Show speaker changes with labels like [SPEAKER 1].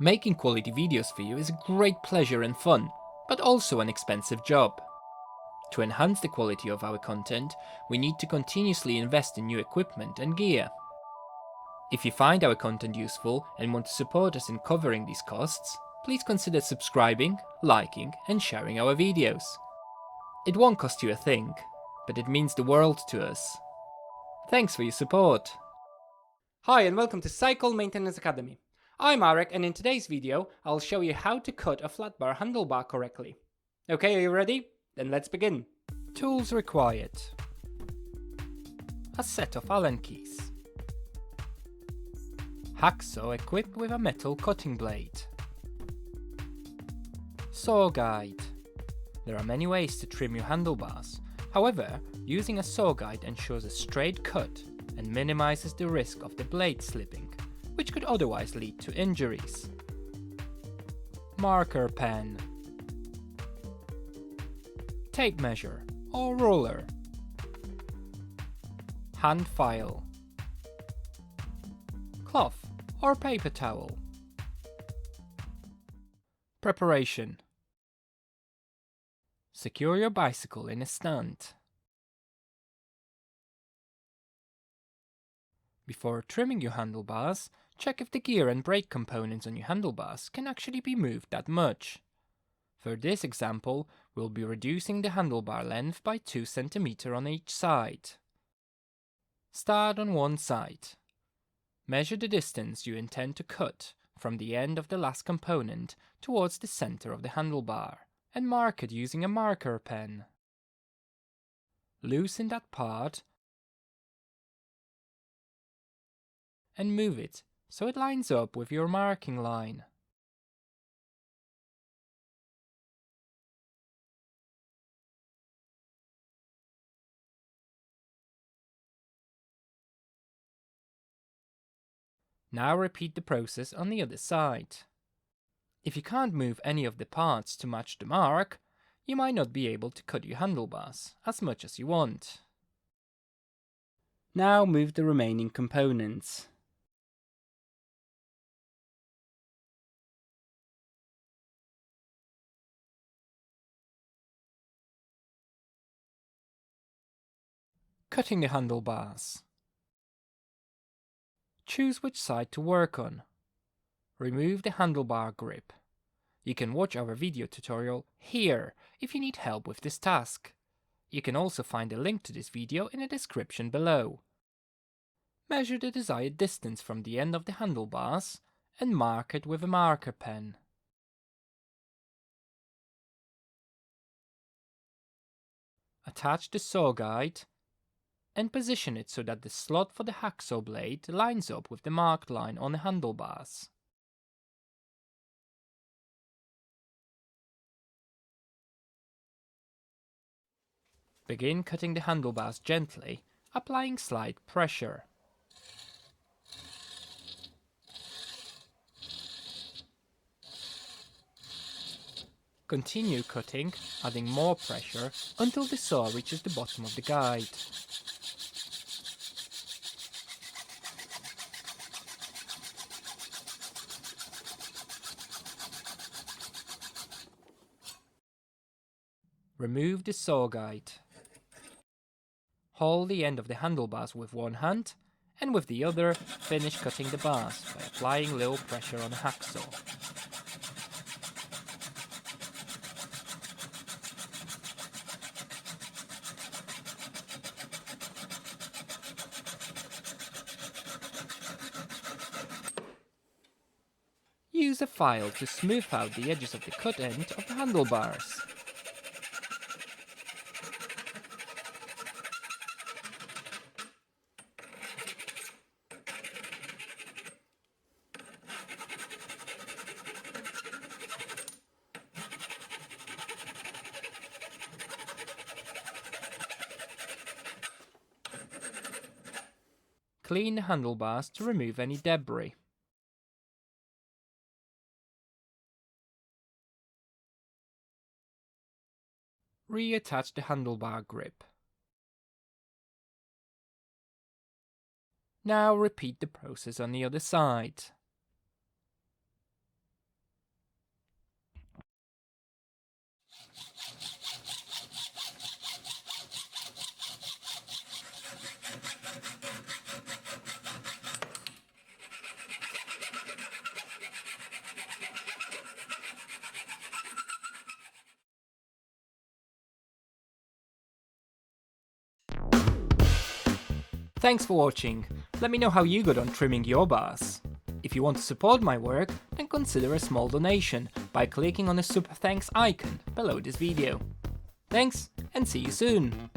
[SPEAKER 1] Making quality videos for you is a great pleasure and fun, but also an expensive job. To enhance the quality of our content, we need to continuously invest in new equipment and gear. If you find our content useful and want to support us in covering these costs, please consider subscribing, liking and sharing our videos. It won't cost you a thing, but it means the world to us. Thanks for your support!
[SPEAKER 2] Hi and welcome to Cycle Maintenance Academy. I'm Arek, and in today's video I'll show you how to cut a flat bar handlebar correctly. Okay, are you ready? Then let's begin.
[SPEAKER 1] Tools required: a set of Allen keys, hacksaw equipped with a metal cutting blade, saw guide. There are many ways to trim your handlebars, however, using a saw guide ensures a straight cut and minimises the risk of the blade slipping, which could otherwise lead to injuries. Marker pen, tape measure or ruler, hand file, cloth or paper towel. Preparation: secure your bicycle in a stand. Before trimming your handlebars, check if the gear and brake components on your handlebars can actually be moved that much. For this example, we'll be reducing the handlebar length by 2 cm on each side. Start on one side. Measure the distance you intend to cut from the end of the last component towards the center of the handlebar and mark it using a marker pen. Loosen that part and move it so it lines up with your marking line. Now repeat the process on the other side. If you can't move any of the parts to match the mark, you might not be able to cut your handlebars as much as you want.
[SPEAKER 2] Now move the remaining components.
[SPEAKER 1] Cutting the handlebars. Choose which side to work on. Remove the handlebar grip. You can watch our video tutorial here if you need help with this task. You can also find a link to this video in the description below. Measure the desired distance from the end of the handlebars and mark it with a marker pen. Attach the saw guide and position it so that the slot for the hacksaw blade lines up with the marked line on the handlebars. Begin cutting the handlebars gently, applying slight pressure. Continue cutting, adding more pressure until the saw reaches the bottom of the guide. Remove the saw guide. Hold the end of the handlebars with one hand, and with the other finish cutting the bars by applying low pressure on a hacksaw. Use a file to smooth out the edges of the cut end of the handlebars. Clean the handlebars to remove any debris. Reattach the handlebar grip. Now repeat the process on the other side. Thanks for watching. Let me know how you got on trimming your bars. If you want to support my work, then consider a small donation by clicking on the super thanks icon below this video. Thanks, and see you soon!